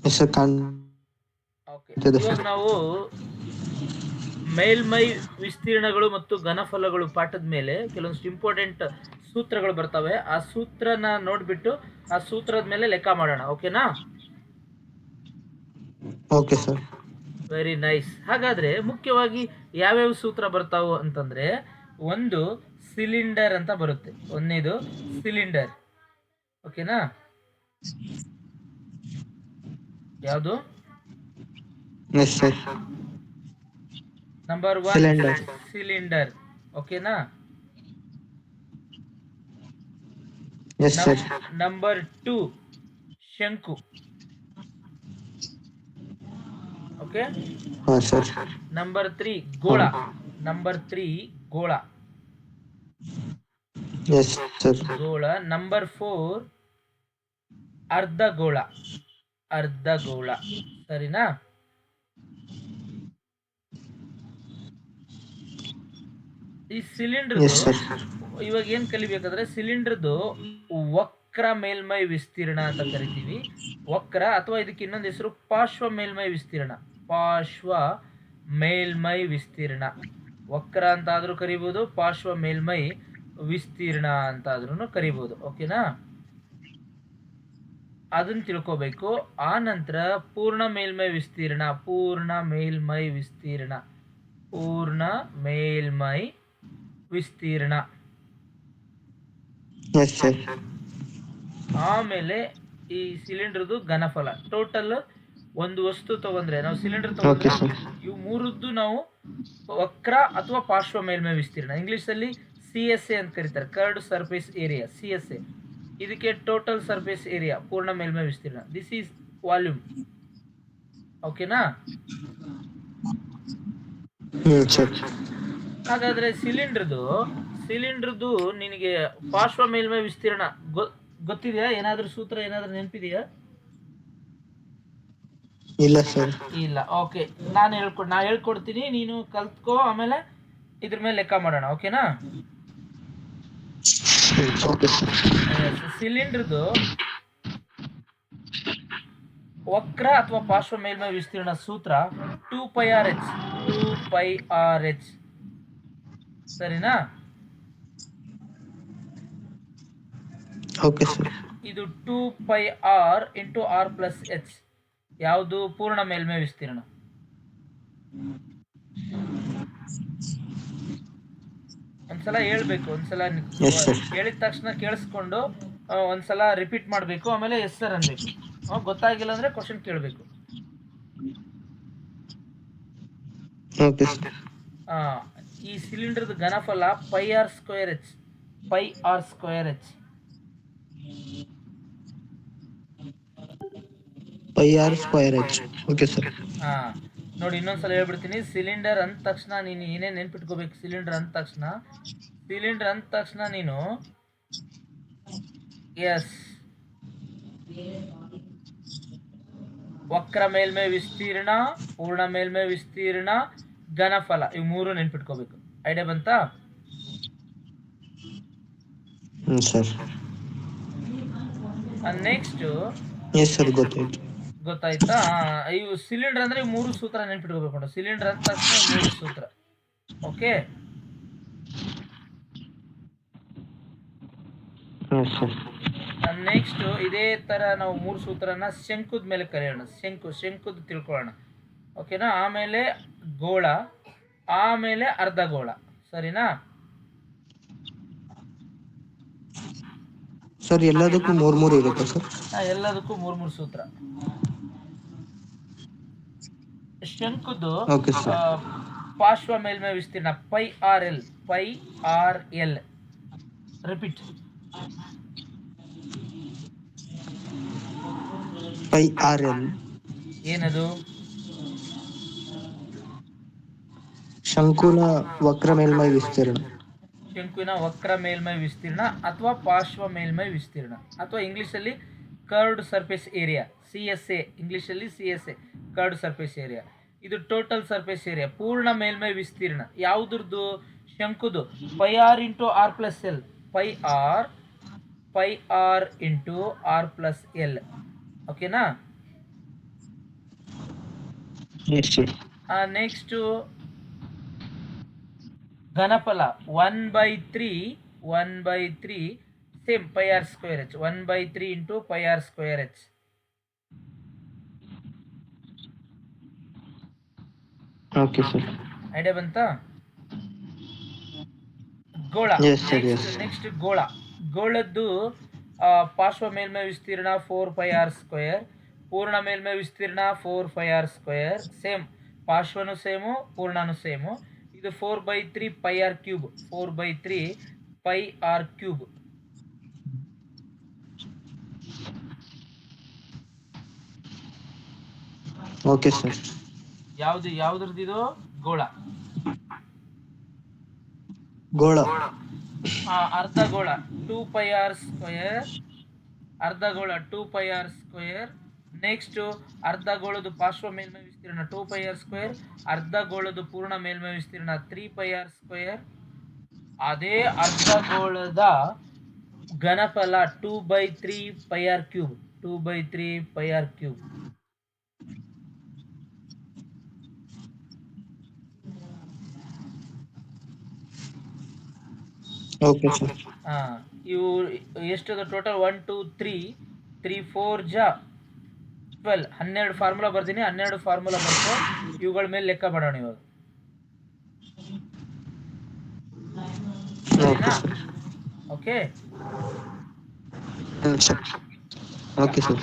Yes sir okay, ಕಾಣ್ತಿದೆ ಇವಾಗ sir. ನಾವು ಮೇಲ್ಮೈ ವಿಸ್ತೀರ್ಣಗಳು ಮತ್ತು ಘನಫಲಗಳು ಪಾಠದ ಮೇಲೆ ಕೆಲವೊಂದಿಷ್ಟು ಇಂಪಾರ್ಟೆಂಟ್ ಸೂತ್ರಗಳು ಬರ್ತವೆ. ಆ ಸೂತ್ರನ ನೋಡ್ಬಿಟ್ಟು ಆ ಸೂತ್ರದ ಮೇಲೆ ಲೆಕ್ಕ ಮಾಡೋಣ. ಓಕೆನಾ? Okay sir. Very nice. ಹಾಗಾದ್ರೆ ಮುಖ್ಯವಾಗಿ ಯಾವ್ಯಾವ ಸೂತ್ರ ಬರ್ತಾವು ಅಂತಂದ್ರೆ, ಒಂದು ಸಿಲಿಂಡರ್ ಅಂತ ಬರುತ್ತೆ. ಒಂದನೇದು ಸಿಲಿಂಡರ್. ಓಕೆನಾ? ಯಾವುದು? Yes sir. Number 1 cylinder. Cylinder. ಓಕೆನಾ? Yes sir. ನಂಬರ್ 2 ಶಂಕು. ಓಕೆ. ಹಾಂ ಸರ್. ನಂಬರ್ 3 ಹಾಂ. ಗೋಳ. ನಂಬರ್ 3 ಗೋಳ. Yes sir. ಗೋಳ. ನಂಬರ್ 4 ಅರ್ಧಗೋಳ. ಅರ್ಧಗೋಳ. ಸರಿನಾ? ಈ ಸಿಲಿಂಡರ್ದು ಎಸ್ ಸರ್. ಇವಾಗ ಏನ್ ಕಲಿಬೇಕಾದ್ರೆ, ಸಿಲಿಂಡರ್ದು ವಕ್ರ ಮೇಲ್ಮೈ ವಿಸ್ತೀರ್ಣ ಅಂತ ಕರಿತೀವಿ. ವಕ್ರ, ಅಥವಾ ಇದಕ್ಕೆ ಇನ್ನೊಂದು ಹೆಸರು ಪಾರ್ಶ್ವ ಮೇಲ್ಮೈ ವಿಸ್ತೀರ್ಣ. ಪಾರ್ಶ್ವ ಮೇಲ್ಮೈ ವಿಸ್ತೀರ್ಣ. ವಕ್ರ ಅಂತ ಆದ್ರೂ ಕರಿಬಹುದು, ಪಾರ್ಶ್ವ ಮೇಲ್ಮೈ ವಿಸ್ತೀರ್ಣ ಅಂತ ಆದ್ರೂ ಕರಿಬಹುದು. ಓಕೆನಾ? ಅದನ್ನ ತಿಳ್ಕೋಬೇಕು. ಆ ನಂತರ ಪೂರ್ಣ ಮೇಲ್ಮೈ ವಿಸ್ತೀರ್ಣ. ಪೂರ್ಣ ಮೇಲ್ಮೈ ವಿಸ್ತೀರ್ಣ. ಪೂರ್ಣ ಮೇಲ್ಮೈ ವಿಸ್ತೀರ್ಣ. Yes sir. ಆಮೇಲೆ ಈ ಸಿಲಿಂಡರ್ದು ಘನಫಲ. ಟೋಟಲ್ ಒಂದು ವಸ್ತು ತಗೊಂಡ್ರೆ, ನಾವು ಸಿಲಿಂಡರ್ ತಗೊಂಡ್ರೆ ಓಕೆ ಸರ್. ಇವು ಮೂರದ್ದು ನಾವು ವಕ್ರ ಅಥವಾ ಪಾರ್ಶ್ವ ಮೇಲ್ಮೈ ವಿಸ್ತೀರ್ಣ, ಇಂಗ್ಲಿಷ್ ಅಲ್ಲಿ CSA ಅಂತ ಕರೀತಾರೆ, ಕರ್ಡ್ ಸರ್ಫೇಸ್ ಏರಿಯಾ, CSA. ಇದಕ್ಕೆ ಟೋಟಲ್ ಸರ್ಫೇಸ್ ಏರಿಯಾ, ಪೂರ್ಣ ಮೇಲ್ಮೈ ವಿಸ್ತೀರ್ಣ. This is volume. ಓಕೆನಾ? ಸರ್. ಹಾಗಾದ್ರೆ ಸಿಲಿಂಡರ್ದು ನಿನಗೆ ಪಾರ್ಶ್ವ ಮೇಲ್ಮೈ ವಿಸ್ತೀರ್ಣ ಗೊತ್ತಿದೆಯಾ? ಏನಾದ್ರೂ ಸೂತ್ರ ಏನಾದ್ರೂ ನೆನಪಿದೆಯಾ? ಇಲ್ಲ ಸರ್. ಇಲ್ಲ. ಓಕೆ, ನಾ ಹೇಳ್ಕೊಡ್ತೀನಿ, ನೀನು ಕಲ್ತ್ಕೋ. ಆಮೇಲೆ ಇದ್ರ ಮೇಲೆ ಲೆಕ್ಕ ಮಾಡೋಣ. ಓಕೆನಾ? Okay sir. ಸಿಲಿಂಡರ್ದು ವಕ್ರ ಅಥವಾ ಪಾರ್ಶ್ವ ಮೇಲ್ಮೈ ವಿಸ್ತೀರ್ಣ ಸೂತ್ರ 2πRh. 2πRh. ಸರಿನಾ? Okay sir. ಇದು 2πr into r plus h. ಯಾವುದು? ಪೂರ್ಣ ಮೇಲ್ಮೈ ವಿಸ್ತೀರ್ಣ. ಒಂದ್ಸಲ ಹೇಳ್ಬೇಕು. ಒಂದ್ಸಲ ಎಸ್ ಸರ್. ಹೇಳಿದ ತಕ್ಷಣ ಕೇಳಿಸ್ಕೊಂಡು ಒಂದ್ಸಲ ರಿಪೀಟ್ ಮಾಡಬೇಕು. ಆಮೇಲೆ ಎಸ್ ಸರ್ ಅನ್ಬೇಕು. ಗೊತ್ತಾಗಿಲ್ಲ ಅಂದ್ರೆ ಕ್ವಶನ್ ಕೇಳಬೇಕು. Okay sir. ಈ ಸಿಲಿಂಡರ್ದ ಘನಫಲ πr²h. πr²h. πr²h. Okay sir. ನೋಡಿ, ಇನ್ನೊಂದ್ಸಲ ಹೇಳ್ಬಿಡ್ತೀನಿ. ಸಿಲಿಂಡರ್ ಅಂದ ತಕ್ಷಣ ನೀನು ಏನೇನು ನೆನ್ಪಿಟ್ಕೋಬೇಕು? ಸಿಲಿಂಡರ್ ಅಂದ ತಕ್ಷಣ ನೀನು ಎಸ್ ವಕ್ರ ಮೇಲ್ಮೈ ವಿಸ್ತೀರ್ಣ, ಪೂರ್ಣ ಮೇಲ್ಮೈ ವಿಸ್ತೀರ್ಣ, ಘನಫಲ, ಇವು ಮೂರು ನೆನ್ಪಿಟ್ಕೋಬೇಕು. ಐಡಿಯಾ ಬಂತಾ? ಸರ್. ನೆಕ್ಸ್ಟ್ ಎಸ್ ಸರ್, ಗೊತ್ತಾಯ್ತು. ಗೊತ್ತಾಯ್ತಾ? ಇವು ಸಿಲಿಂಡರ್ ಅಂದ್ರೆ ಮೂರು ಸೂತ್ರ ನೆನ್ಪಿಟ್ಕೋಬೇಕು. ಸಿಲಿಂಡರ್ ಅಂದ ತಕ್ಷಣ ಮೂರು ಸೂತ್ರ. ಓಕೆ. ನೆಕ್ಸ್ಟ್ ಇದೇ ತರ ನಾವು ಮೂರು ಸೂತ್ರನ ಶಂಕುದ ಮೇಲೆ ಕಲಿಯೋಣ. ಶಂಕುದ್ ತಿಳ್ಕೊಳ್ಳೋಣ. ಓಕೆನಾ? ಆಮೇಲೆ ಗೋಳ, ಆಮೇಲೆ ಅರ್ಧಗೋಳ. ಸರಿನಾ? ಸರ್, ಎಲ್ಲದಕ್ಕೂ ಮೂರು ಇರುತ್ತೆ ಸರ್? ಎಲ್ಲದಕ್ಕೂ ಮೂರು ಸೂತ್ರ. ಶಂಕುದು ಓಕೆ ಸರ್. ಪಾರ್ಶ್ವ ಮೇಲ್ಮೈ ವಿಸ್ತೀರ್ಣ πRL. πRL. ರಿಪೀಟ್. πRL. ಏನದು? ಶಂಕುನ ವಕ್ರ ಮೇಲ್ಮೈ ವಿಸ್ತೀರ್ಣ. ಶಂಕುವಿನ ವಕ್ರ ಮೇಲ್ಮೈ ವಿಸ್ತೀರ್ಣ ಅಥವಾ ಪಾರ್ಶ್ವ ಮೇಲ್ಮೈ ವಿಸ್ತೀರ್ಣ, ಅಥವಾ ಇಂಗ್ಲಿಷಲ್ಲಿ ಕರ್ವ್ಡ್ ಸರ್ಫೇಸ್ ಏರಿಯಾ, CSA. ಇಂಗ್ಲಿಷಲ್ಲಿ CSA, ಕರ್ವ್ಡ್ ಸರ್ಫೇಸ್ ಏರಿಯಾ. ಇದು ಟೋಟಲ್ ಸರ್ಫೇಸ್ ಏರಿಯಾ, ಪೂರ್ಣ ಮೇಲ್ಮೈ ವಿಸ್ತೀರ್ಣ. ಯಾವುದ್ರದ್ದು? ಶಂಕುದು. πr into r plus L. πr into r plus L. ಓಕೆನಾ? Yes sir. ನೆಕ್ಸ್ಟು ಘನಫಲ 1/3 1/3 same pi r square h 1/3 into pi r square h. Okay sir. Idea ಬಂತಾ? ಗೋಳ. Yes, sir, yes. ನೆಕ್ಸ್ಟ್ ಗೋಳ. ಗೋಳದ್ದು ಪಾರ್ಶ್ವ ಮೇಲ್ಮೈ ವಿಸ್ತೀರ್ಣ 4 r ಸ್ಕ್ವೇರ್, ಪೂರ್ಣ ಮೇಲ್ಮೈ ವಿಸ್ತೀರ್ಣ 4 r ಸ್ಕ್ವೇರ್. ಸೇಮ್, ಪಾರ್ಶ್ವನು ಸೇಮು, ಪೂರ್ಣನು ಸೇಮು. ಇದು 4/3 pi R cube, 4/3 pi R cube. Okay sir. ಯಾವ್ದ್ರದ್ದು ಇದು? ಗೋಳ. ಗೋಳ. ಅರ್ಧ ಗೋಳ 2 r ಸ್ಕ್ವೇರ್, ಅರ್ಧ ಗೋಳ 2 r ಸ್ಕ್ವೇರ್. ನೆಕ್ಸ್ಟ್ ಅರ್ಧ ಗೋಳದ ಪಾರ್ಶ್ವ ಮೇಲ್ಮೈ ವಿಸ್ತೀರ್ಣ 2 r ಸ್ಕ್ವೇರ್, ಅರ್ಧ ಗೋಳದ ಪೂರ್ಣ ಮೇಲ್ಮೈ ವಿಸ್ತೀರ್ಣ 3 r ಸ್ಕ್ವೇರ್. ಅದೇ ಅರ್ಧ ಗೋಳದ ಘನಫಲ 2/3 pi R cube, 2/3 pi R cube. Okay sir. ಇವು ಎಷ್ಟದ ಟೋಟಲ್? 1 2 3 3 4 ಜಾ 12. 12 ಫಾರ್ಮುಲಾ ಬರ್ತೀನಿ, 12 ಫಾರ್ಮುಲಾ ಬರ್ತು. ಇವುಗಳ ಮೇಲೆ ಲೆಕ್ಕ ಮಾಡೋಣ ಇವಾಗ. Okay okay sir. Okay sir.